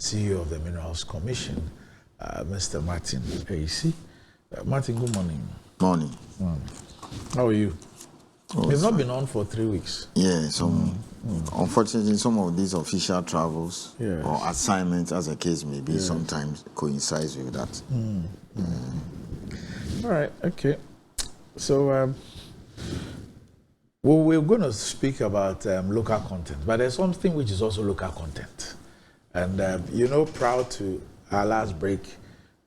CEO of the Minerals Commission, Mr. Martin Ayisi. Martin, good morning. Morning. How are you? Oh, You've not been on for 3 weeks. Yeah, unfortunately, some of these official travels or assignments, as the case may be, sometimes coincides with that. All right, okay. So, we're going to speak about local content, but there's something which is also local content. And, prior to our last break,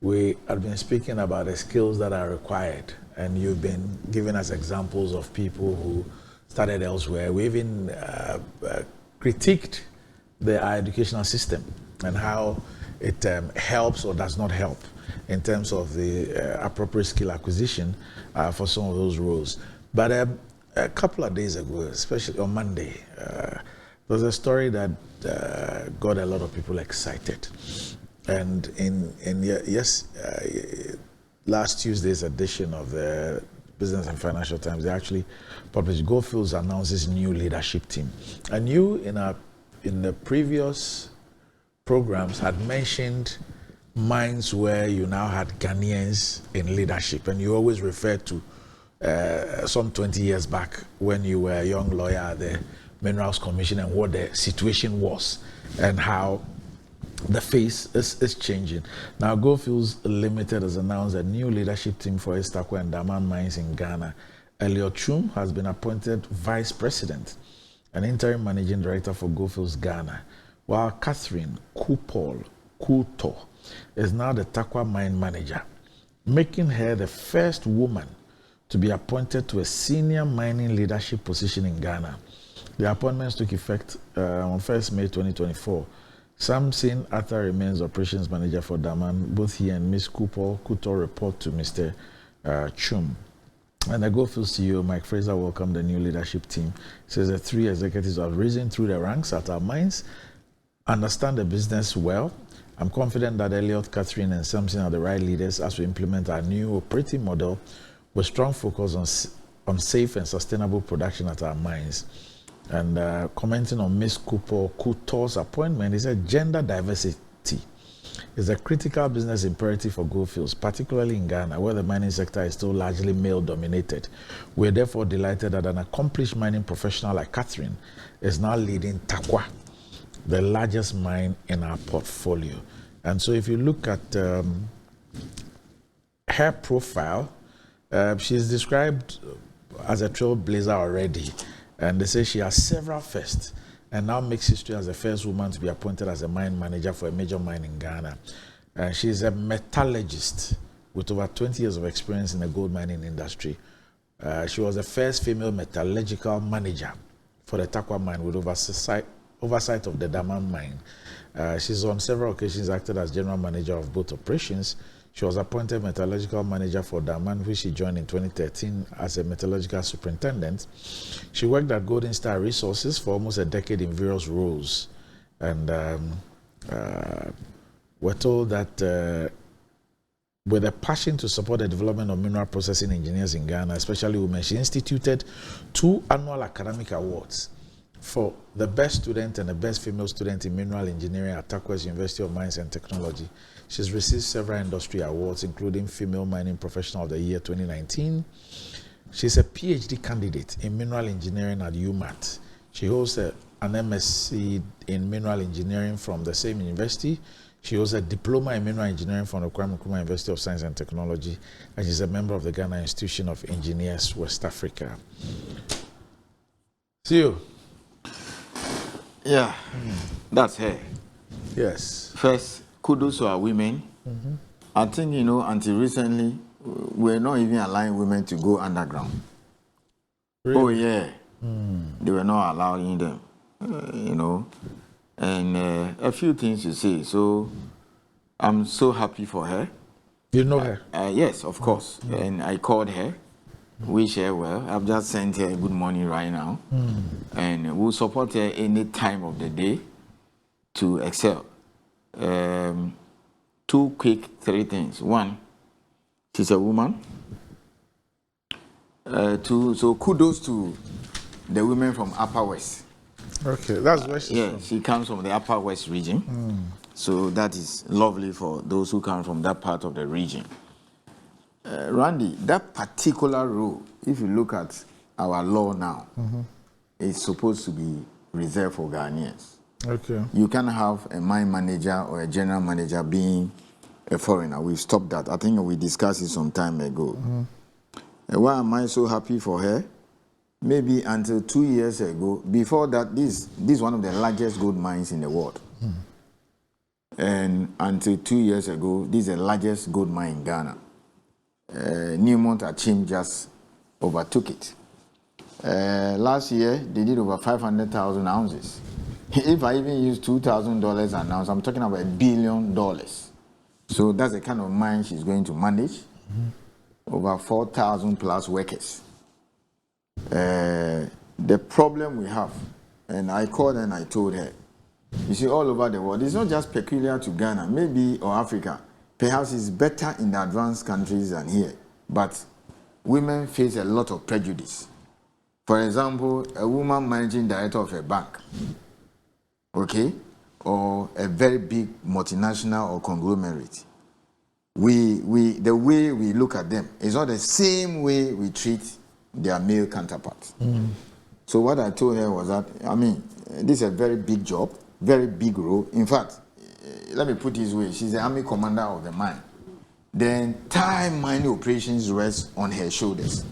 we had been speaking about the skills that are required, and you've been giving us examples of people who started elsewhere. We even critiqued our educational system and how it helps or does not help in terms of the appropriate skill acquisition for some of those roles. But a couple of days ago, especially on Monday, there was a story that got a lot of people excited. And last Tuesday's edition of the Business and Financial Times, they actually published Goldfields announces new leadership team. And you, in the previous programs, had mentioned mines where you now had Ghanaians in leadership, and you always referred to some 20 years back when you were a young lawyer at the Minerals Commission and what the situation was and how the face is changing. Now, Goldfields Limited has announced a new leadership team for its Takwa and Daman mines in Ghana. Elliot Chum has been appointed Vice President and Interim Managing Director for Goldfields Ghana, while Catherine Kuto is now the Takwa Mine Manager, making her the first woman to be appointed to a senior mining leadership position in Ghana. The appointments took effect on 1st May 2024. Samson Arthur remains Operations Manager for Daman. Both he and Ms. Kuto report to Mr. Chum. And the Goldfields CEO, Mike Fraser, welcomed the new leadership team. He says the 3 executives have risen through the ranks at our mines, understand the business well. I'm confident that Elliot, Catherine, and Samson are the right leaders as we implement our new operating model with strong focus on safe and sustainable production at our mines. And commenting on Ms. Kuto's appointment, he said gender diversity is a critical business imperative for Goldfields, particularly in Ghana, where the mining sector is still largely male-dominated. We're therefore delighted that an accomplished mining professional like Catherine is now leading Takwa, the largest mine in our portfolio. And so if you look at her profile, she's described as a trailblazer already. And they say she has several firsts and now makes history as the first woman to be appointed as a mine manager for a major mine in Ghana. She's a metallurgist with over 20 years of experience in the gold mining industry. She was the first female metallurgical manager for the Takwa mine with oversight of the Daman mine. She's on several occasions acted as general manager of both operations. She was appointed metallurgical manager for Daman, which she joined in 2013 as a metallurgical superintendent. She worked at Golden Star Resources for almost a decade in various roles. And we're told that with a passion to support the development of mineral processing engineers in Ghana, especially women, she instituted 2 annual academic awards for the best student and the best female student in mineral engineering at Takwa's University of Mines and Technology. She's received several industry awards, including Female Mining Professional of the Year 2019. She's a PhD candidate in mineral engineering at UMatt. She holds an MSc in mineral engineering from the same university. She holds a diploma in mineral engineering from the Kwame Nkrumah University of Science and Technology, and she's a member of the Ghana Institution of Engineers, West Africa. See you. Yeah, that's her. Yes. First, kudos to our women. I think, until recently, we're not even allowing women to go underground. Really? Oh, yeah. They were not allowing them, And a few things to say. So I'm so happy for her. You know her? Yes, of course. And I called her. Wish her well. I've just sent her good morning right now. And we'll support her any time of the day to excel. 2 quick 3 things. 1, she's a woman. 2, so kudos to the women from Upper West. Okay, that's where she's yeah, from. she comes from the Upper West region. So that is lovely for those who come from that part of the region. Randy, that particular role, if you look at our law now, is supposed to be reserved for Ghanaians. Okay. You can have a mine manager or a general manager being a foreigner. We've stopped that. I think we discussed it some time ago. Why am I so happy for her? Maybe until 2 years ago, before that, this is one of the largest gold mines in the world. And until 2 years ago, this is the largest gold mine in Ghana. Newmont Achim just overtook it. Last year, they did over 500,000 ounces. If I even use $2,000 an ounce, I'm talking about $1 billion. So that's the kind of mine she's going to manage. Over 4,000 plus workers. The problem we have, and I called and I told her, you see, all over the world, it's not just peculiar to Ghana, maybe, or Africa. Perhaps it's better in the advanced countries than here. But women face a lot of prejudice. For example, a woman managing director of a bank, okay, or a very big multinational or conglomerate. The way we look at them is not the same way we treat their male counterparts. So what I told her was that, I mean, this is a very big job, very big role. In fact, let me put it this way, she's the army commander of the mine. The entire mining operations rests on her shoulders.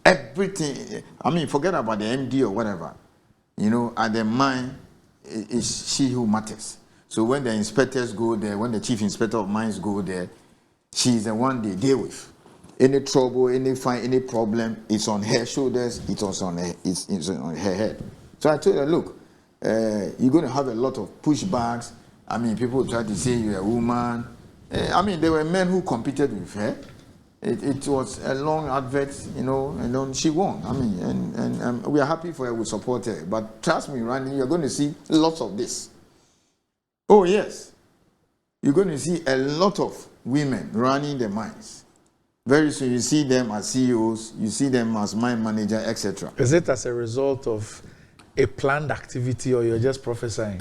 Everything, I mean, forget about the MD or whatever. You know, at the mine, it's she who matters. So when the inspectors go there, when the chief inspector of mines go there, she's the one they deal with. Any trouble, any fine, any problem, it's on her shoulders, it's on her head. So I told her, look, you're going to have a lot of pushbacks. I mean, people try to say you're a woman. I mean, there were men who competed with her. It was a long advert, you know, and then she won. I mean, and we are happy for her, we support her. But trust me, Randy, you're going to see lots of this. Oh, yes. You're going to see a lot of women running the mines. Very soon you see them as CEOs, you see them as mine manager, etc. Is it as a result of a planned activity or you're just prophesying?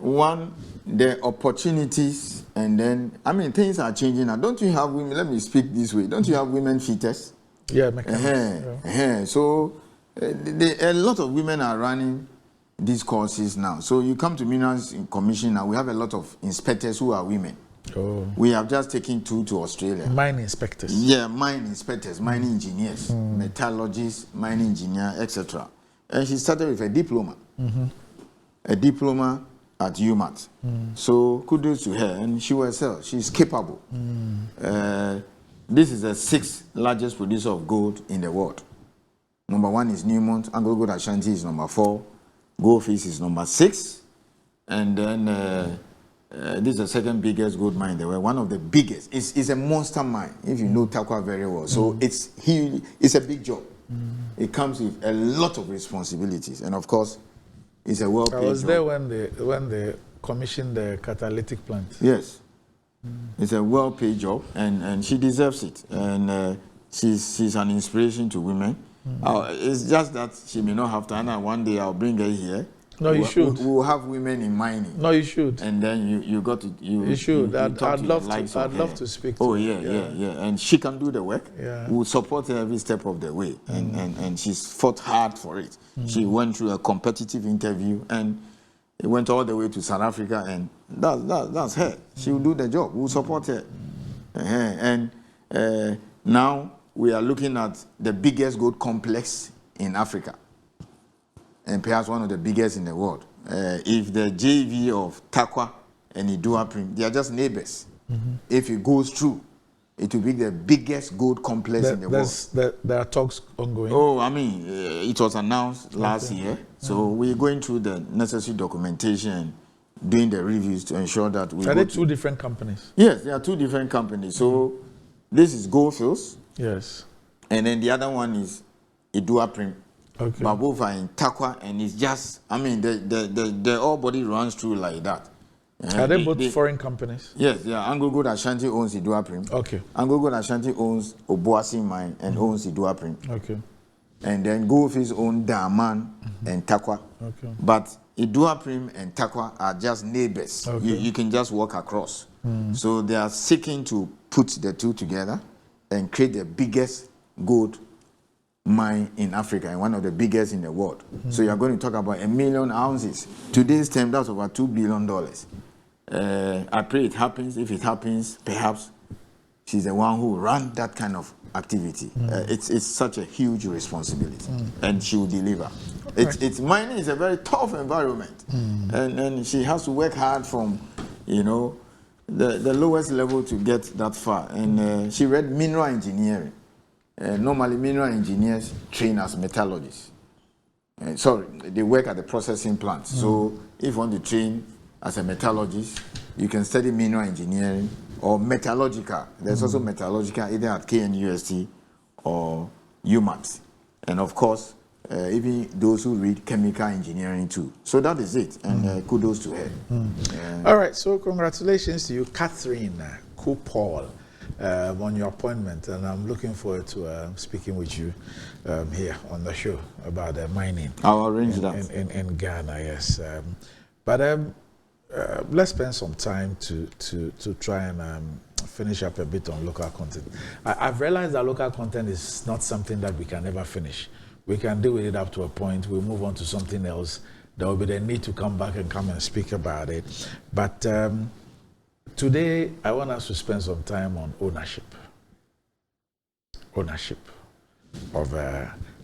One, the opportunities, and then, I mean, things are changing now. Don't you have women, let me speak this way, don't you have women fitters? Yeah, mechanics. So, a lot of women are running these courses now. So you come to Minerals Commission now, we have a lot of inspectors who are women. Oh. We have just taken 2 to Australia. Mine inspectors. Yeah, mine inspectors, mining engineers, metallurgists, mining engineer, etc. And she started with a diploma. A diploma at UMaT. So kudos to her, and she will sell. She's capable. This is the 6th largest producer of gold in the world. Number 1 is Newmont. Anglo Gold Ashanti is number 4. Goldfish is number 6. And then this is the 2nd biggest gold mine in the world. One of the biggest. It's a monster mine, if you know Takwa very well. So it's huge. It's a big job. It comes with a lot of responsibilities. And of course, it's a well-paid job. I was there when they commissioned the catalytic plant. Yes. It's a well-paid job, and she deserves it. And she's an inspiration to women. It's just that she may not have time, and one day I'll bring her here. No, you should. We'll have women in mining. No, you should. And then you got to you should. I'd love to speak to her. Oh her. Yeah. And she can do the work. Yeah. We'll support her every step of the way. And she's fought hard for it. She went through a competitive interview and it went all the way to South Africa, and that's her. She will do the job. We'll support her. And now we are looking at the biggest gold complex in Africa, and perhaps one of the biggest in the world. If the JV of Takwa and Iduaprim, they are just neighbors. If it goes through, it will be the biggest gold complex in the world. There are talks ongoing. Oh, I mean, it was announced last year. So we're going through the necessary documentation, doing the reviews to ensure that we. Are they 2 different companies? Yes, there are 2 different companies. So this is Goldfields. Yes. And then the other one is Iduaprim. Okay. But both are in Takwa, and it's just, I mean, the whole body runs through like that. Are they both foreign companies? Yes, yeah. Anglo Gold Ashanti owns Iduaprim. Okay. Anglo Gold Ashanti owns Obuasi Mine and owns Iduaprim. Okay. And then Goldfish owns Daman and Takwa. Okay. But Iduaprim and Takwa are just neighbors. Okay. You can just walk across. So they are seeking to put the two together and create the biggest gold mine in Africa and one of the biggest in the world. So you are going to talk about 1 million ounces. Today's term, that's over $2 billion. I pray it happens. If it happens, perhaps she's the one who ran that kind of activity. It's such a huge responsibility, and she will deliver. It's mining is a very tough environment, and she has to work hard from, the lowest level to get that far. And she read mineral engineering. Normally, mineral engineers train as metallurgists. They work at the processing plants. So if you want to train as a metallurgist, you can study mineral engineering or metallurgical. There's also metallurgical either at KNUST or UMAT. And of course, even those who read chemical engineering too. So that is it, and kudos to her. All right, so congratulations to you, Catherine Kupol, on your appointment, and I'm looking forward to speaking with you here on the show about mining. I'll arrange that. In Ghana, yes. But let's spend some time to try and finish up a bit on local content. I've realized that local content is not something that we can ever finish. We can deal with it up to a point. We'll move on to something else. There will be the need to come back and come and speak about it. But today, I want us to spend some time on ownership. Ownership of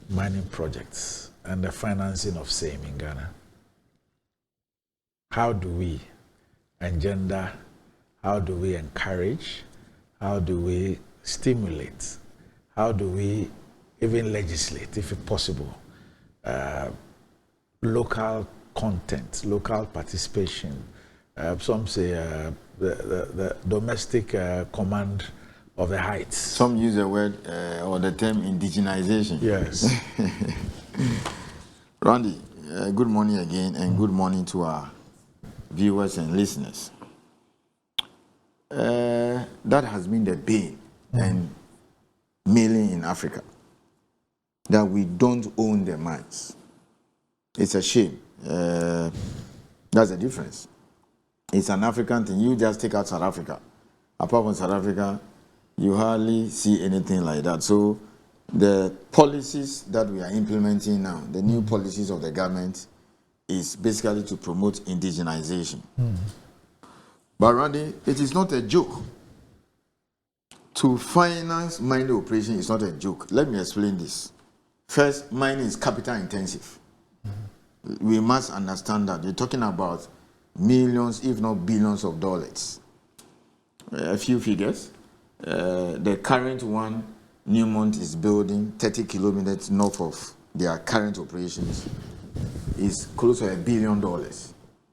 mining projects and the financing of same in Ghana. How do we engender? How do we encourage? How do we stimulate? How do we even legislate, if possible, local content, local participation? Some say the domestic command of the heights. Some use the word or the term indigenization. Yes. Randy, good morning again, and good morning to our viewers and listeners. That has been the bane and milling in Africa, that we don't own the mines. It's a shame. That's the difference. It's an African thing. You just take out South Africa. Apart from South Africa, you hardly see anything like that. So the policies that we are implementing now, the new policies of the government, is basically to promote indigenization. But Randy, it is not a joke. To finance mining operation is not a joke. Let me explain this. First, mining is capital intensive. We must understand that. You're talking about millions, if not billions of dollars. A few figures. The current one, Newmont is building 30 kilometers north of their current operations, is close to $1 billion.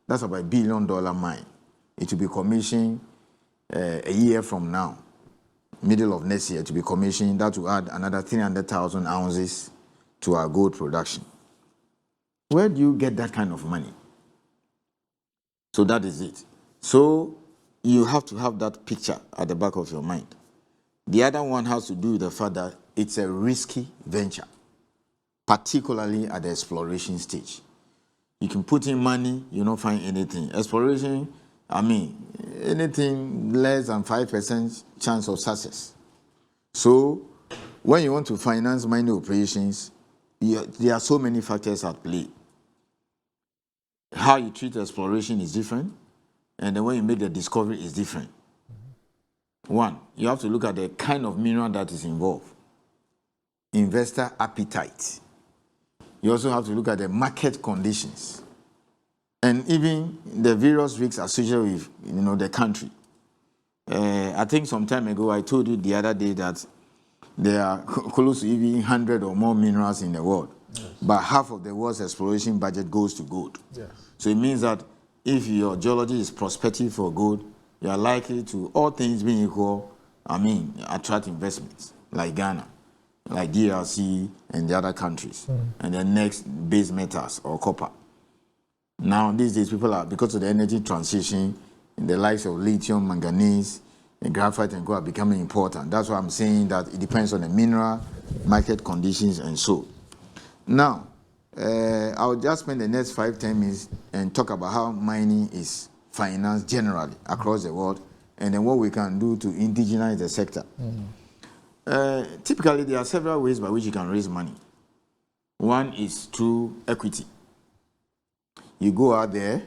That's about $1 billion mine. It will be commissioned a year from now, middle of next year, to be commissioned. That will add another 300,000 ounces to our gold production. Where do you get that kind of money? So that is it. So you have to have that picture at the back of your mind. The other one has to do with the fact that it's a risky venture, particularly at the exploration stage. You can put in money, you don't find anything. Exploration, anything less than 5% chance of success. So when you want to finance mining operations, there are so many factors at play. How you treat exploration is different, and the way you make the discovery is different. One, you have to look at the kind of mineral that is involved. Investor appetite. You also have to look at the market conditions, and even the various risks associated with the country. I think some time ago I told you the other day that there are close to even 100 or more minerals in the world. Yes. But half of the world's exploration budget goes to gold. Yes. So it means that if your geology is prospective for gold, you are likely to, all things being equal, attract investments like Ghana, like DRC and the other countries, and the next base metals or copper. Now, these days, people are, because of the energy transition, the likes of lithium, manganese, and graphite and gold are becoming important. That's why I'm saying that it depends on the mineral, market conditions, and so. Now, I'll just spend the next 5-10 minutes and talk about how mining is financed generally across the world, and then what we can do to indigenize the sector. Typically, there are several ways by which you can raise money. One is through equity. You go out there,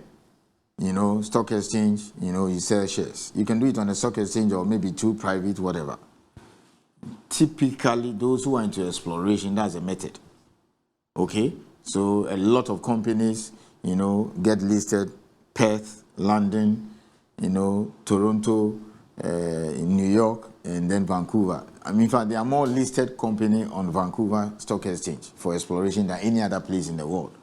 stock exchange, you sell shares. You can do it on the stock exchange or maybe through private, whatever. Typically, those who are into exploration, that's a method. Okay? So a lot of companies, get listed, Perth, London, Toronto, in New York, and then Vancouver. I mean, in fact, there are more listed companies on Vancouver Stock Exchange for exploration than any other place in the world.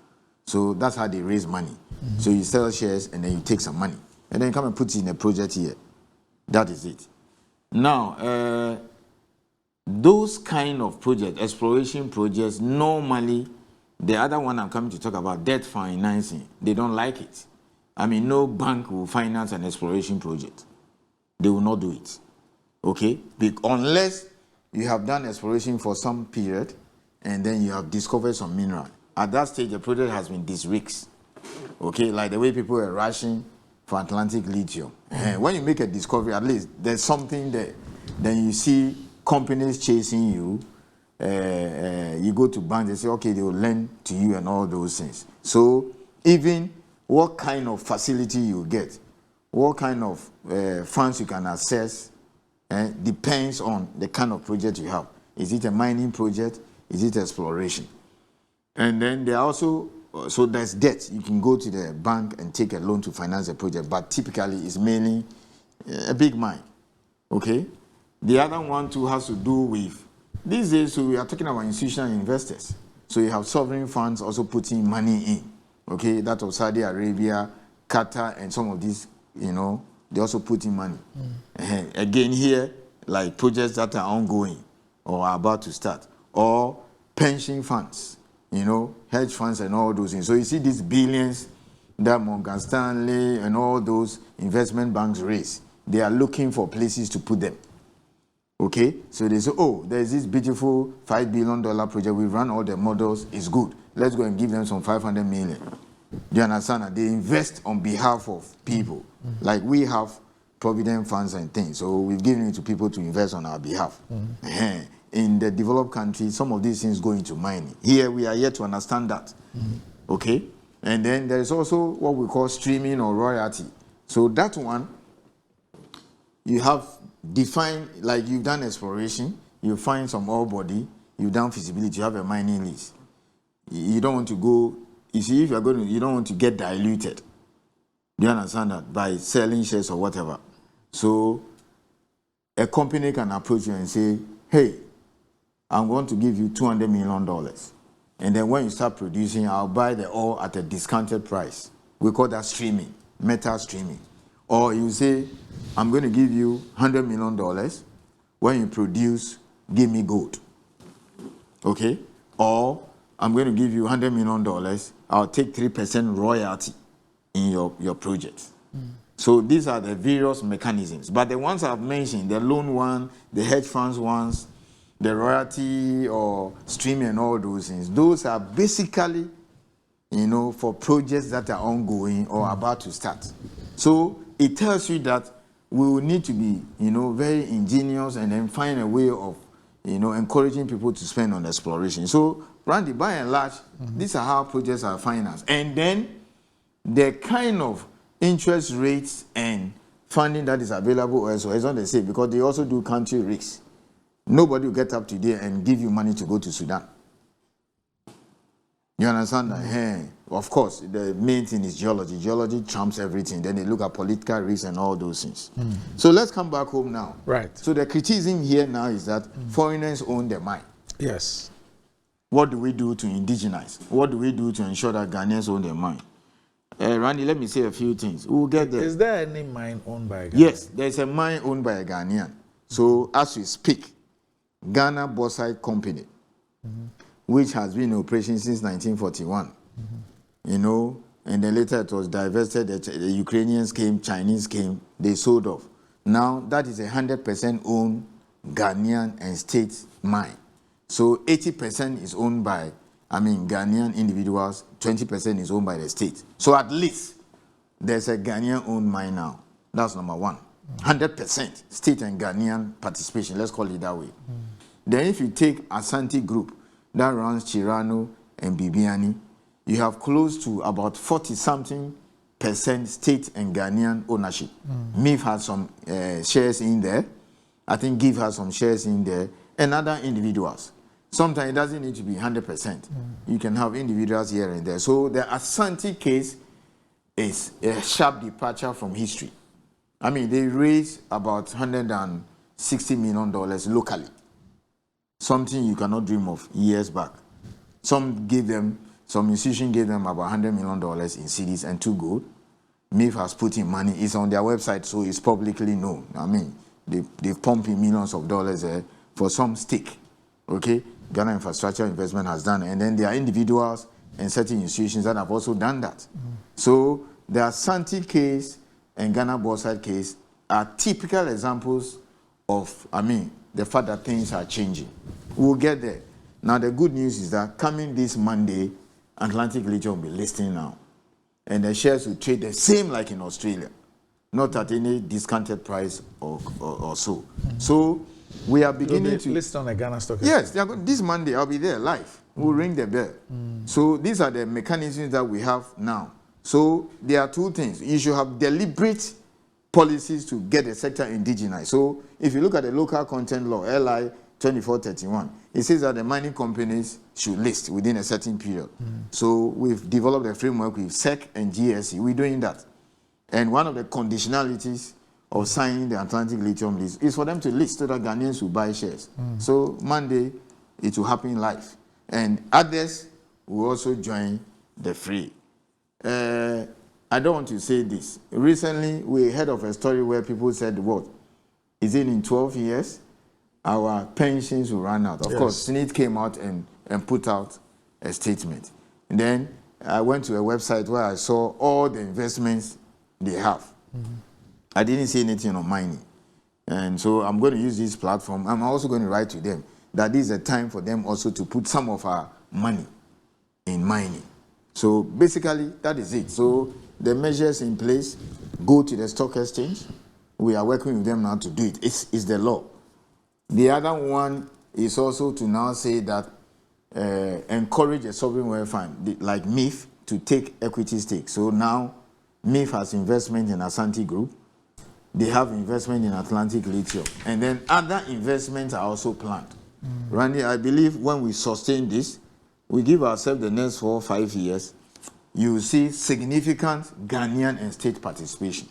So that's how they raise money. So you sell shares and then you take some money. And then you come and put it in a project here. That is it. Now, those kind of projects, exploration projects, normally, the other one I'm coming to talk about, debt financing, they don't like it. I mean, no bank will finance an exploration project. They will not do it. Okay? Unless you have done exploration for some period and then you have discovered some mineral. At that stage, the project has been de-risked. Okay? Like the way people are rushing for Atlantic lithium. When you make a discovery, at least there's something there. Then you see companies chasing you. You go to banks, they say, okay, they will lend to you and all those things. So even what kind of facility you get, what kind of funds you can access, depends on the kind of project you have. Is it a mining project? Is it exploration? And then there are also, so there's debt. You can go to the bank and take a loan to finance a project, but typically it's mainly a big mine. Okay? The other one too has to do with, these days, so we are talking about institutional investors. So you have sovereign funds also putting money in. Okay? That of Saudi Arabia, Qatar, and some of these, they also put in money. Again here, like projects that are ongoing or are about to start, or pension funds, hedge funds and all those things. So you see these billions that Morgan Stanley and all those investment banks raise. They are looking for places to put them. Okay? So they say, oh, there's this beautiful $5 billion project. We've run all the models. It's good. Let's go and give them some 500 million. Do you understand? They invest on behalf of people. Like we have provident funds and things. So we've given it to people to invest on our behalf. In the developed countries, some of these things go into mining. Here we are yet to understand that. Okay? And then there is also what we call streaming or royalty. So that one, you have defined, like you've done exploration, you find some ore body, you've done feasibility, you have a mining lease. You don't want to go, you see, if you're going to, you don't want to get diluted. Do you understand that? By selling shares or whatever. So a company can approach you and say, hey, I'm going to give you $200 million. And then when you start producing, I'll buy the ore at a discounted price. We call that streaming, metal streaming. Or you say, I'm going to give you $100 million. When you produce, give me gold. Okay? Or I'm going to give you $100 million. I'll take 3% royalty in your project. So these are the various mechanisms. But the ones I've mentioned, the loan one, the hedge funds ones, the royalty or streaming and all those things, those are basically, for projects that are ongoing or about to start. So it tells you that we will need to be, very ingenious and then find a way of, encouraging people to spend on exploration. So, Randy, by and large, these are how projects are financed. And then the kind of interest rates and funding that is available also is not the same because they also do country risks. Nobody will get up today and give you money to go to Sudan. You understand that? Hey, of course, the main thing is geology. Geology trumps everything. Then they look at political risks and all those things. So let's come back home now. Right. So the criticism here now is that foreigners own the mine. Yes. What do we do to indigenize? What do we do to ensure that Ghanaians own their mine? Randy, let me say a few things. We'll get there. Is there any mine owned by a Ghanaian? Yes, there's a mine owned by a Ghanaian. So as we speak, Ghana Bauxite Company, which has been in operation since 1941, and then later it was divested. The Ukrainians came, Chinese came, they sold off. Now that is 100% owned Ghanaian and state mine. So 80% is owned by Ghanaian individuals, 20% is owned by the state. So at least there's a Ghanaian-owned mine now. That's number one. 100% state and Ghanaian participation, let's call it that way. Then if you take Asante Group, that runs Chirano and Bibiani, you have close to about 40-something% state and Ghanaian ownership. MIF has some shares in there. I think Give has some shares in there. And other individuals. Sometimes it doesn't need to be 100%. You can have individuals here and there. So the Asante case is a sharp departure from history. They raised about $160 million locally. Something you cannot dream of years back. Some institution gave them about $100 million in cedis and 2 gold. MIF has put in money. It's on their website, so it's publicly known. They've pumped in millions of dollars for some stake. Okay? Ghana Infrastructure Investment has done, and then there are individuals and certain institutions that have also done that. So the Asante case and Ghana Bauxite case are typical examples of, the fact that things are changing. We'll get there. Now, the good news is that coming this Monday, Atlantic Lithium will be listing now. And the shares will trade the same like in Australia, not at any discounted price or so. So, we are beginning to list on the Ghana stock exchange. Yes, this Monday I'll be there live. We'll ring the bell. So these are the mechanisms that we have now. So there are 2 things. You should have deliberate policies to get the sector indigenized. So if you look at the local content law, LI 2431, it says that the mining companies should list within a certain period. So we've developed a framework with SEC and GSE. We're doing that. And one of the conditionalities of signing the Atlantic Lithium list is for them to list so that Ghanaians will buy shares. So Monday, it will happen live. And others will also join the fray. I don't want to say this. Recently, we heard of a story where people said, what? Is it in 12 years? Our pensions will run out. Of course, Senate came out and put out a statement. And then I went to a website where I saw all the investments they have. I didn't see anything on mining. And so I'm going to use this platform. I'm also going to write to them that this is a time for them also to put some of our money in mining. So basically, that is it. So the measures in place, go to the stock exchange. We are working with them now to do it. It's the law. The other one is also to now say that encourage a sovereign wealth fund like MIF to take equity stake. So now MIF has investment in Asante Group. They have investment in Atlantic Lithium. And then other investments are also planned. Randy, I believe when we sustain this, we give ourselves the next 4 or 5 years, you will see significant Ghanaian and state participation.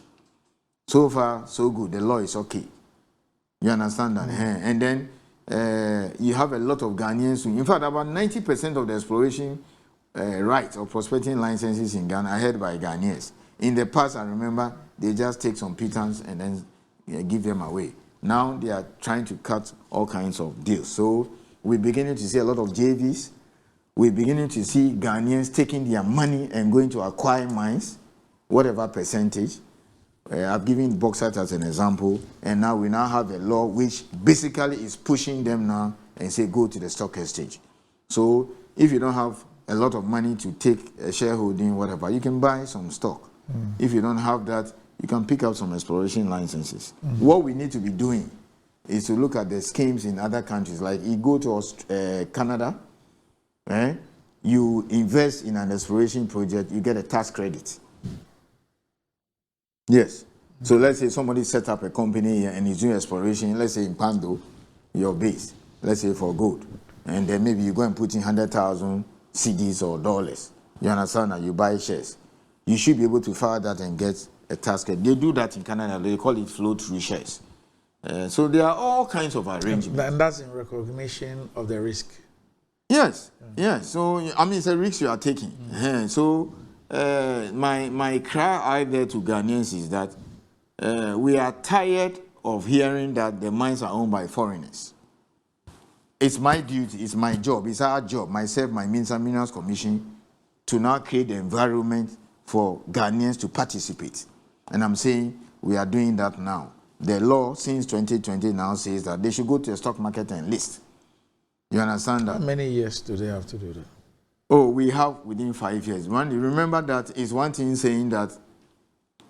So far, so good. The law is okay. You understand that? And then you have a lot of Ghanaians. In fact, about 90% of the exploration rights or prospecting licenses in Ghana are held by Ghanaians. In the past, I remember, they just take some pittance and then give them away. Now they are trying to cut all kinds of deals. So we're beginning to see a lot of JVs. We're beginning to see Ghanaians taking their money and going to acquire mines, whatever percentage. I've given bauxite as an example, and now we now have a law which basically is pushing them now and say go to the stock exchange. So if you don't have a lot of money to take a shareholding, whatever, you can buy some stock. If you don't have that, you can pick up some exploration licenses. What we need to be doing is to look at the schemes in other countries. Like you go to Canada, you invest in an exploration project, you get a tax credit. Yes. So let's say somebody set up a company and is doing exploration, let's say in Pando, your base, let's say for gold. And then maybe you go and put in 100,000 cedis or dollars. You understand that you buy shares. You should be able to file that and get a tax credit. They do that in Canada. They call it flow-through shares. So there are all kinds of arrangements. And that's in recognition of the risk. Yes. Yes. So, it's a risk you are taking. So my cry out there to Ghanaians is that we are tired of hearing that the mines are owned by foreigners. It's my duty, it's my job, it's our job, myself, my Mines and Minerals Commission, to now create the environment for Ghanaians to participate. And I'm saying we are doing that now. The law since 2020 now says that they should go to the stock market and list. You understand that? How many years do they have to do that? Oh, we have within 5 years. One, you remember that is one thing saying that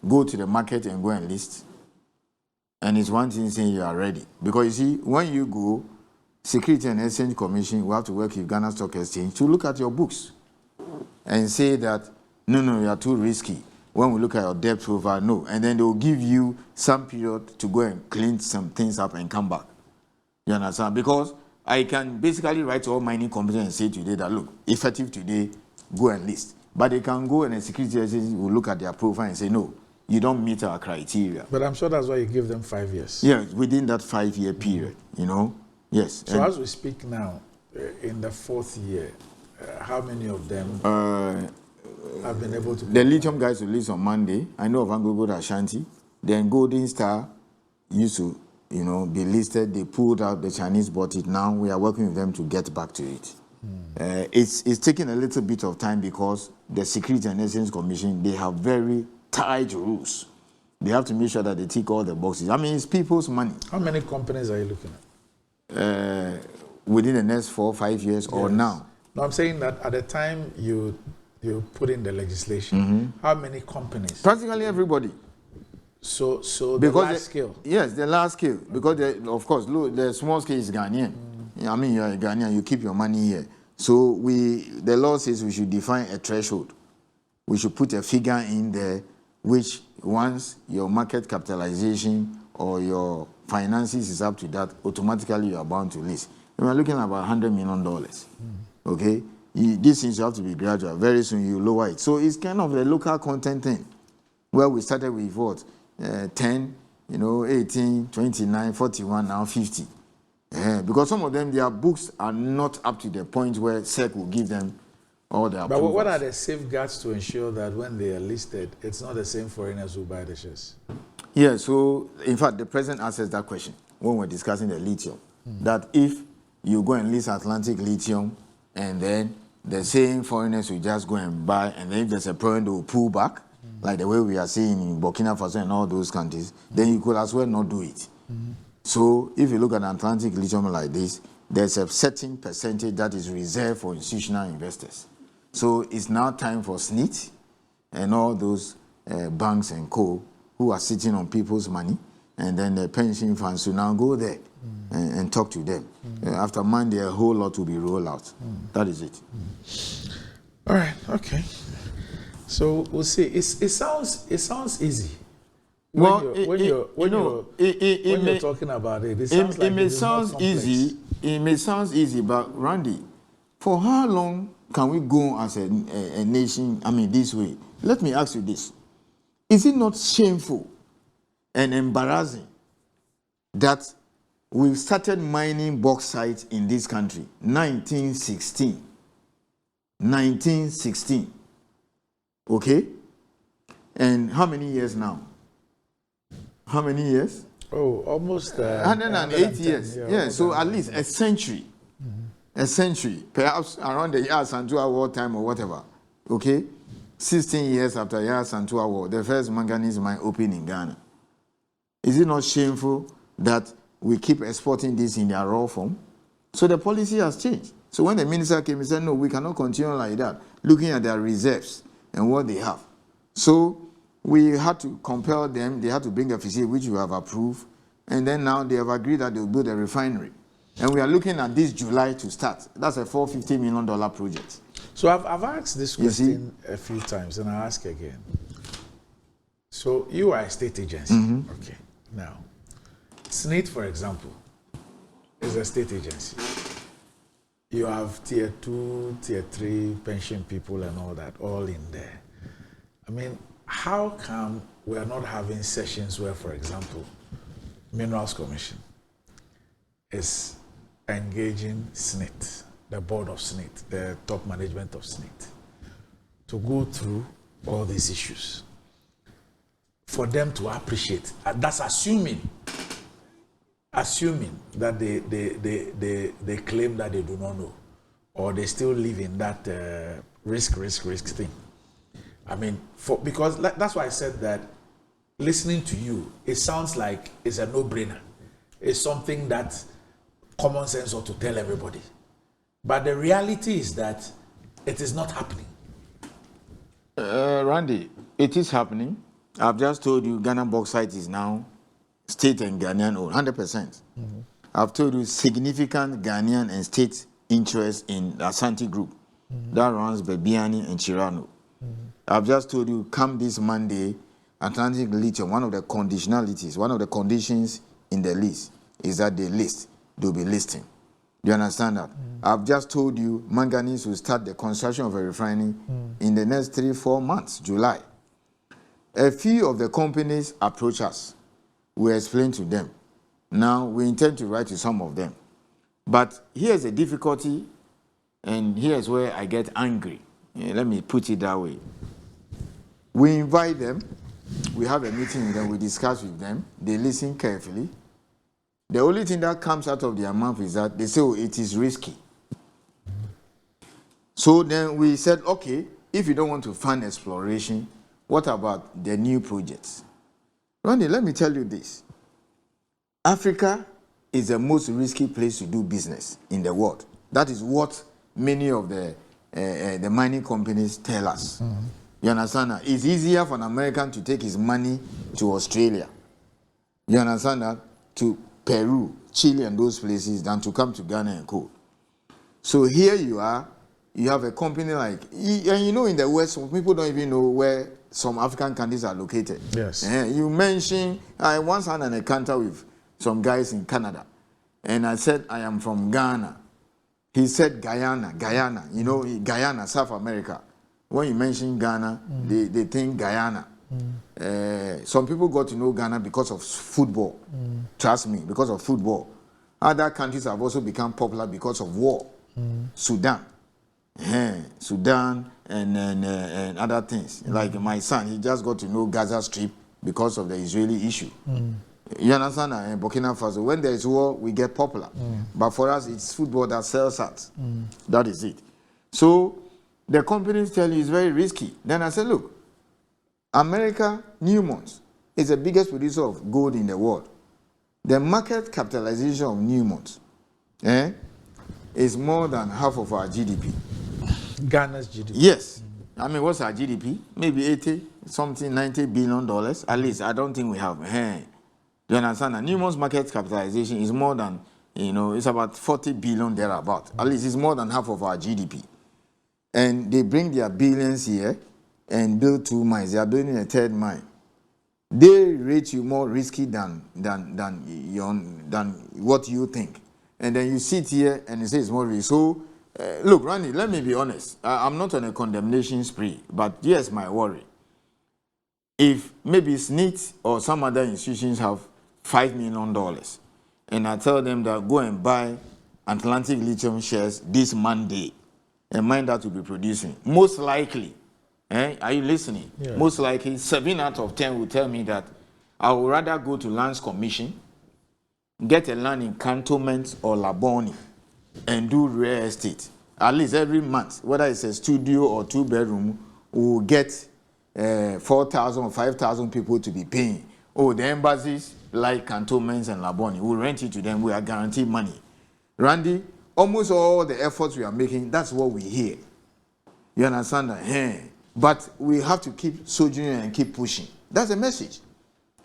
go to the market and go and list. And it's one thing saying you are ready. Because you see, when you go, Security and Exchange Commission will have to work with Ghana Stock Exchange to look at your books and say that, no, you are too risky. When we look at your debt profile, no. And then they will give you some period to go and clean some things up and come back. You understand? Because I can basically write to all mining companies and say today that, look, effective today, go and list. But they can go and the security agency will look at their profile and say, no, you don't meet our criteria. But I'm sure that's why you give them 5 years. Yeah, within that 5-year period, you know. Yes. So as we speak now, in the 4th year, how many of them have been able to... The lithium guys will list on Monday. I know of Anglo Ashanti. Then Golden Star used to, be listed. They pulled out, the Chinese bought it. Now we are working with them to get back to it. It's taking a little bit of time because the Security and Exchange Commission, they have very tight rules. They have to make sure that they tick all the boxes. I mean, it's people's money. How many companies are you looking at? Within the next 4 or 5 years, or now? No, I'm saying that at the time you put in the legislation, how many companies? Practically everybody. So the large scale? Yes, the large scale. Because, of course, look, the small scale is Ghanaian. I mean, you're a Ghanaian, you keep your money here. So the law says we should define a threshold. We should put a figure in there which once your market capitalization or your finances is up to that, automatically you are bound to list. We are looking at about $100 million. Okay? These things have to be gradual. Very soon you lower it. So it's kind of a local content thing where we started with what? 10, 18, 29, 41, now 50. Because some of them, their books are not up to the point where SEC will give them all the approvals. But what are the safeguards to ensure that when they are listed, it's not the same foreigners who buy the shares? Yeah, so in fact, the president answers that question when we're discussing the lithium. That if you go and list Atlantic Lithium and then the same foreigners will just go and buy, and then if there's a problem, they will pull back, like the way we are seeing in Burkina Faso and all those countries, then you could as well not do it. So if you look at Atlantic Lithium like this, there's a certain percentage that is reserved for institutional investors. So it's now time for SNIT and all those banks and co who are sitting on people's money, and then the pension funds to now go there and talk to them. After Monday, a whole lot will be rolled out. That is it. All right, okay. So we'll see. It sounds easy. When you're talking about it, it sounds like it sounds easy. It may sound easy, but Randy, for how long can we go as a nation? I mean, this way. Let me ask you this: is it not shameful and embarrassing that we started mining bauxite in this country 1916? 1916. Okay? And how many years now? How many years? Oh, almost 108 years. Yeah, so at least a century. A century. Perhaps around the year Santua War time or whatever. Okay? 16 years after year Santua War, the first manganese mine opened in Ghana. Is it not shameful that we keep exporting this in their raw form? So the policy has changed. So when the minister came, he said, no, we cannot continue like that, looking at their reserves and what they have. So we had to compel them. They had to bring a facility which we have approved. And then now they have agreed that they will build a refinery. And we are looking at this July to start. That's a $450 million project. So I've asked this question a few times, and I'll ask again. So you are a state agency. Okay. Now, SNIT, for example, is a state agency. You have tier 2, tier 3 pension people and all that, all in there. I mean, how come we are not having sessions where, for example, Minerals Commission is engaging SNIT, the board of SNIT, the top management of SNIT, to go through all these issues for them to appreciate? That's assuming that they claim that they do not know, or they still live in that risk thing. I mean, because that's why I said that listening to you, it sounds like it's a no-brainer. It's something that common sense ought to tell everybody. But the reality is that It is not happening. Randy, it is happening. I've just told you Ghana bauxite is now state and Ghanaian owned, 100%. I've told you significant Ghanaian and state interest in the Asante Group that runs Bebiani and Chirano. I've just told you, come this Monday, Atlantic Lithium, one of the conditionalities, one of the conditions in the lease is that they'll be listing. Do you understand that? I've just told you, Manganese will start the construction of a refinery in the next 3-4 months, July. A few of the companies approach us. We explain to them. Now, we intend to write to some of them. But here's a difficulty, and here's where I get angry. Let me put it that way. We invite them. We have a meeting with them. We discuss with them. They listen carefully. The only thing that comes out of their mouth is that they say, oh, it is risky. So then we said, okay, if you don't want to fund exploration, what about the new projects? Ronnie, let me tell you this. Africa is the most risky place to do business in the world. That is what many of the mining companies tell us. You understand that? It's easier for an American to take his money to Australia. You understand that? To Peru, Chile, and those places than to come to Ghana and co. So here you are, you have a company like, and you know in the West, people don't even know where some African countries are located. Yes. You mentioned, I once had an encounter with some guys in Canada, and I said, I am from Ghana. He said Guyana, you know, Guyana, South America. When you mention Ghana, they think Guyana. Some people got to know Ghana because of football. Trust me, because of football. Other countries have also become popular because of war. Sudan. Sudan and other things. Like my son, he just got to know Gaza Strip because of the Israeli issue. You understand that? In Burkina Faso, when there is war, we get popular. But for us, it's football that sells us. That is it. So the companies tell you it's very risky. Then I said, look, America, Newmont, is the biggest producer of gold in the world. The market capitalization of Newmont is more than half of our GDP. Ghana's GDP? Yes. I mean, what's our GDP? Maybe 80, something, $90 billion. At least, I don't think we have. Do you understand that? Newmont's market capitalization is more than, you know, it's about 40 billion thereabout. At least it's more than half of our GDP. And they bring their billions here and build 2 mines. They are building a 3rd mine. They rate you more risky than what you think. And then you sit here and you say it's more risky. So, look, Randy, let me be honest. I'm not on a condemnation spree, but here's my worry. If maybe SNIT or some other institutions have $5 million, and I tell them that go and buy Atlantic Lithium shares this Monday, and mine that will be producing, most likely, are you listening? Yeah. Most likely, 7 out of 10 will tell me that I would rather go to Lands Commission, get a land in Cantonment or Laboni, and do real estate. At least every month, whether it's a studio or 2-bedroom, we'll get 4,000 or 5,000 people to be paying. Oh, the embassies like Cantonments and Laboni, we'll rent it to them, we are guaranteed money. Randy, almost all the efforts we are making, that's what we hear. You understand that? But we have to keep sojourning and keep pushing. That's the message.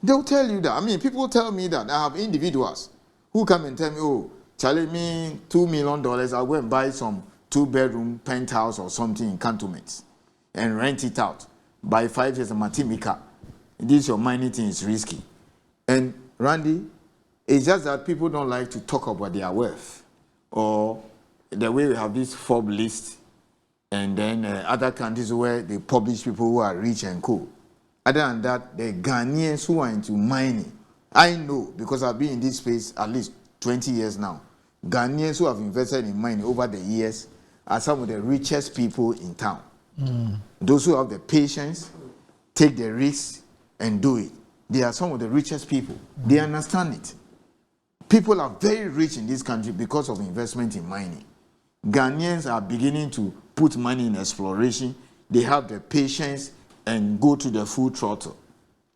They'll tell you that. I mean, people tell me that. I have individuals who come and tell me, oh, Charlie, me $2 million, I'll go and buy some 2-bedroom penthouse or something in Cantonment and rent it out. By 5 years, Matimika. This your mining thing is risky. And Randy, it's just that people don't like to talk about their wealth. Or the way we have this Forbes list, and then other countries where they publish people who are rich and cool. Other than that, the Ghanaians who are into mining, I know because I've been in this space at least 20 years now. Ghanaians who have invested in mining over the years are some of the richest people in town. Those who have the patience, take the risks, and do it. They are some of the richest people. They understand it. People are very rich in this country because of investment in mining. Ghanaians are beginning to put money in exploration. They have the patience and go to the full throttle.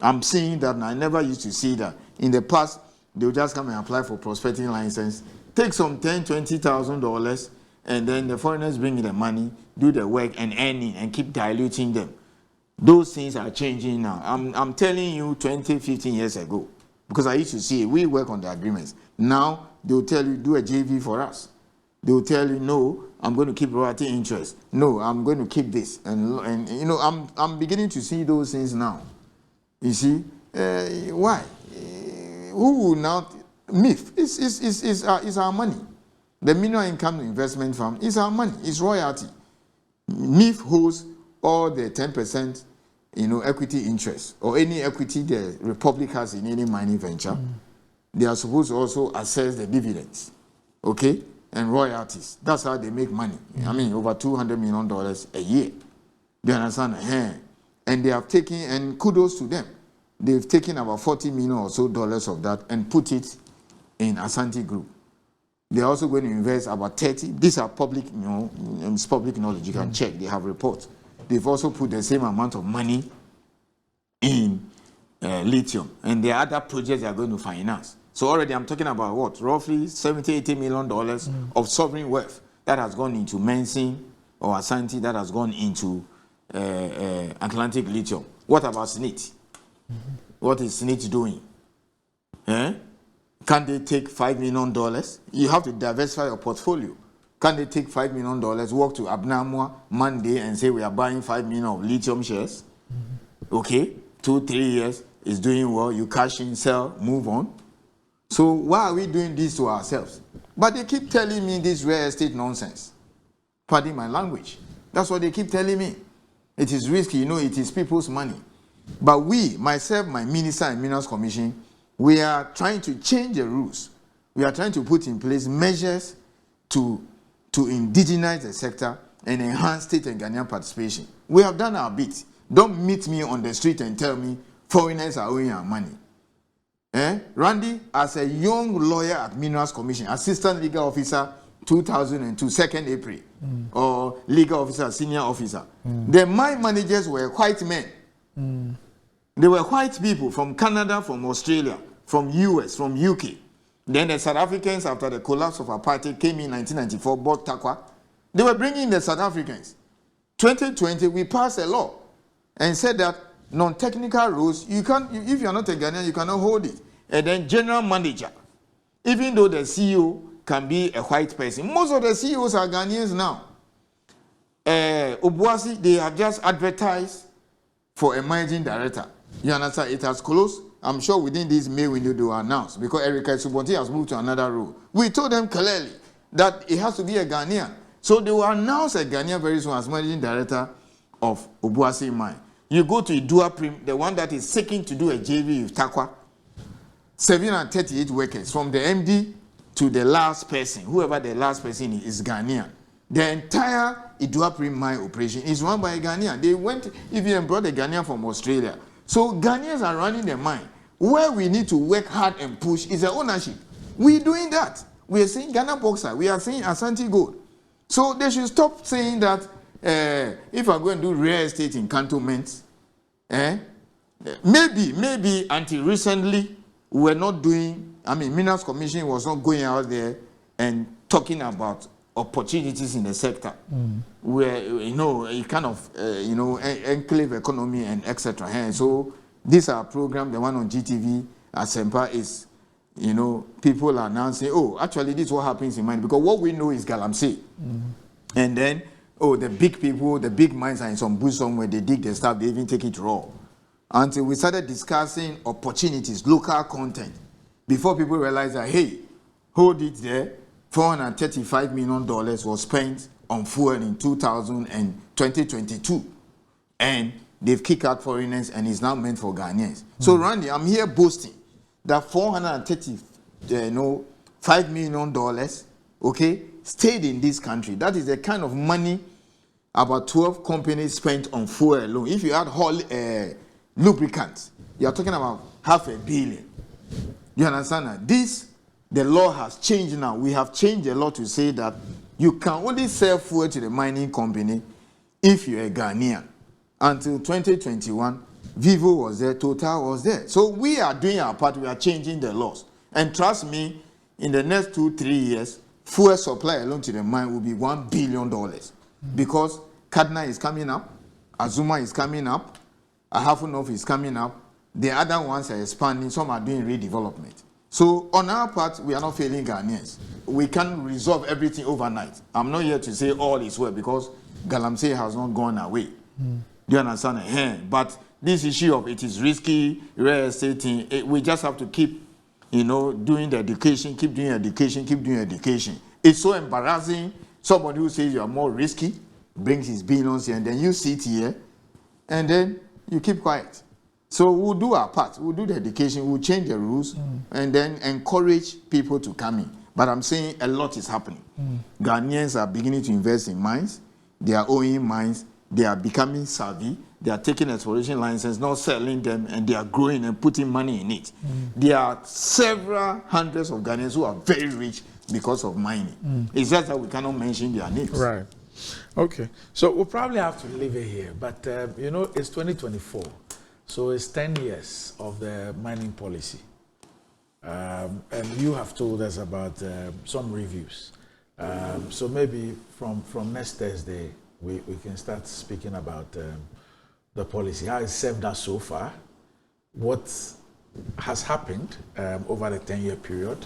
I'm seeing that, and I never used to see that. In the past, they would just come and apply for prospecting license, take some $10,000, $20,000, and then the foreigners bring in the money, do the work and earning and keep diluting them. Those things are changing now. I'm telling you 20, 15 years ago, because I used to see it, we work on the agreements. Now they'll tell you, do a JV for us. They'll tell you, no, I'm going to keep royalty interest. No, I'm going to keep this. And you know, I'm beginning to see those things now. You see, why? Who will now, MIF, it's our money. The minimum income investment fund is our money, it's royalty. MIF holds all the 10%, you know, equity interest, or any equity the Republic has in any mining venture. They are supposed to also assess the dividends, okay, and royalties. That's how they make money. I mean, over $200 million a year. Do you understand? And they have taken, and kudos to them, they've taken about $40 million or so of that and put it in Asante Group. They're also going to invest about 30. These are public, you know, it's public knowledge. You can check. They have reports. They've also put the same amount of money in lithium. And there are other projects they are going to finance. So already I'm talking about what? Roughly $70, $80 million of sovereign wealth that has gone into Mensing or Asante, that has gone into Atlantic Lithium. What about SNIT? What is SNIT doing? Can they take $5 million? You have to diversify your portfolio. Can they take $5 million, walk to Abnamwa Monday and say we are buying 5 million of lithium shares? Okay, 2-3 years is doing well. You cash in, sell, move on. So why are we doing this to ourselves? But they keep telling me this real estate nonsense. Pardon my language. That's what they keep telling me. It is risky, you know, it is people's money. But we, myself, my minister and Minerals Commission, we are trying to change the rules. We are trying to put in place measures to indigenize the sector and enhance state and Ghanaian participation. We have done our bit. Don't meet me on the street and tell me foreigners are owing our money. Randy, as a young lawyer at Minerals Commission, assistant legal officer, 2002, 2nd April, or legal officer, senior officer, the mine managers were white men. They were white people from Canada, from Australia, from US, from UK. Then the South Africans, after the collapse of apartheid, came in 1994, bought Takwa. They were bringing the South Africans. 2020, we passed a law and said that non-technical rules, you can't, if you're not a Ghanaian, you cannot hold it. And then general manager, even though the CEO can be a white person, most of the CEOs are Ghanaians now. Obuasi, they have just advertised for a managing director. You understand? It has closed. I'm sure within this May window they will announce, because Erica Subonti has moved to another role. We told them clearly that it has to be a Ghanaian. So they will announce a Ghanaian very soon as managing director of Obuasi Mine. You go to Idua Prim, the one that is seeking to do a JV with Takwa, 738 workers, from the MD to the last person, whoever the last person is Ghanaian. The entire Idua Prim mine operation is run by a Ghanaian. They went even brought a Ghanaian from Australia. So Ghanaians are running the mine. Where we need to work hard and push is the ownership. We're doing that. We are saying Ghana Boxer. We are saying Asante Gold. So they should stop saying that if I'm going to do real estate in Cantonment, maybe until recently we were not doing, Minerals Commission was not going out there and talking about opportunities in the sector, where, you know, a kind of, enclave economy and etc. And so this our program, the one on GTV, Asempa, is, you know, people are now saying, oh, actually this is what happens in mine, because what we know is Galamsey. And then, oh, the big people, the big mines are in some bush somewhere, they dig the stuff, they even take it raw. Until we started discussing opportunities, local content, before people realized that, hey, hold it there, $435 million was spent on fuel in 2022. And they've kicked out foreigners and it's now meant for Ghanaians. So Randy, I'm here boasting that $435 million, okay, stayed in this country. That is the kind of money about 12 companies spent on fuel alone. If you add lubricants, you're talking about $500 million. You understand that? The law has changed now. We have changed the law to say that you can only sell fuel to the mining company if you're a Ghanaian. Until 2021, Vivo was there, Total was there. So we are doing our part. We are changing the laws. And trust me, in the next 2-3 years, fuel supply alone to the mine will be $1 billion because Kaduna is coming up, Azuma is coming up, Ahafo is coming up. The other ones are expanding. Some are doing redevelopment. So on our part, we are not failing Ghanaians. We can resolve everything overnight. I'm not here to say all is well because Galamsey has not gone away. Do you understand? But this issue of it is risky, real estate thing, we just have to keep, doing the education, keep doing education, keep doing education. It's so embarrassing. Somebody who says you are more risky brings his billions here, and then you sit here, and then you keep quiet. So we'll do our part. We'll do the education. We'll change the rules and then encourage people to come in. But I'm saying a lot is happening. Ghanaians are beginning to invest in mines. They are owning mines. They are becoming savvy. They are taking exploration licenses, not selling them, and they are growing and putting money in it. There are several hundreds of Ghanaians who are very rich because of mining. It's just that we cannot mention their names. Right. Okay. So we'll probably have to leave it here. But, it's 2024. So it's 10 years of the mining policy. And you have told us about some reviews. So maybe from next Thursday, we can start speaking about the policy, how it's served us so far, what has happened over the 10-year period,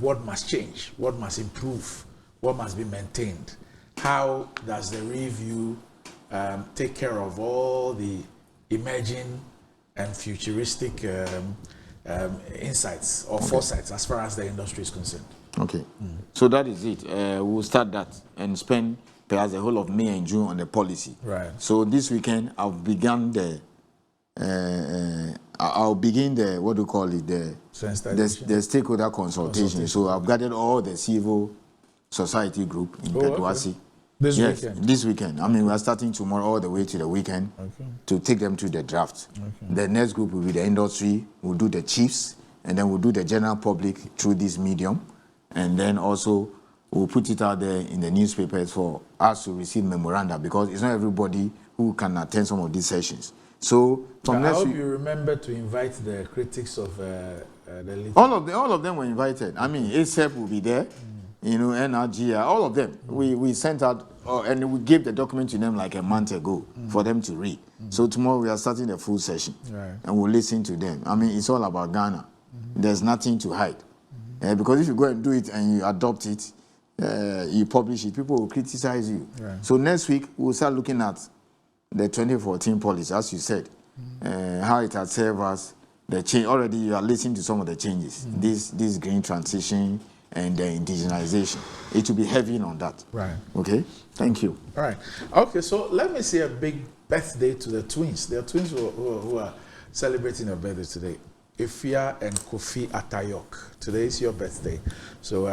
what must change, what must improve, what must be maintained, how does the review take care of all the emerging and futuristic insights or foresights as far as the industry is concerned. Okay. So that is it. We'll start that and spend perhaps the whole of May and June on the policy. Right. So this weekend I've begun the what do you call it, the stakeholder consultation. So I've gathered all the civil society group in Petuasi. Okay. This weekend? I mean, we are starting tomorrow all the way to the weekend to take them to the draft. The next group will be the industry, we'll do the chiefs, and then we'll do the general public through this medium. And then also, we'll put it out there in the newspapers for us to receive memoranda because it's not everybody who can attend some of these sessions. So, from I hope you remember to invite the critics of the league. All of them were invited. I mean, ASEP will be there. NRG, all of them. We sent out, and we gave the document to them like a month ago for them to read. So tomorrow we are starting the full session, and we'll listen to them. I mean, it's all about Ghana. There's nothing to hide. Because if you go and do it and you adopt it, you publish it, people will criticize you. So next week, we'll start looking at the 2014 policy, as you said, how it has served us, the change. Already you are listening to some of the changes. This green transition, and the indigenization. It will be heavy on that. Right. Okay? Thank you. All right. Okay, so let me say a big birthday to the twins. There are twins who are celebrating their birthday today. Ifya and Kofi Atayok. Today is your birthday. So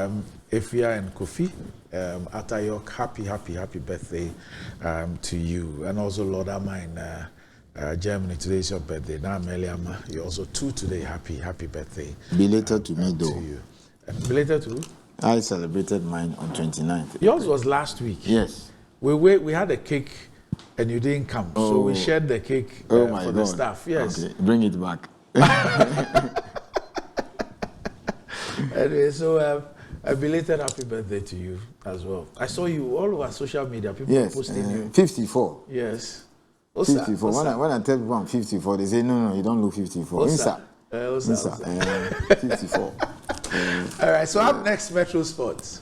Ifya and Kofi Atayok, happy birthday to you. And also Lord Ama in Germany, today is your birthday. Now Meliama, you're also 2 today. Happy birthday. Belated to me though. To you. Related to? I celebrated mine on 29th. Yours was last week. Yes. We had a cake and you didn't come. So we shared the cake for the staff. Yes. Okay, bring it back. Anyway, so a belated happy birthday to you as well. I saw you all over social media. People were posting you. 54. Yes. 54. When I tell people I'm 54, they say, no, you don't look 54. Insa. 54. All right, so up next, Metro Sports.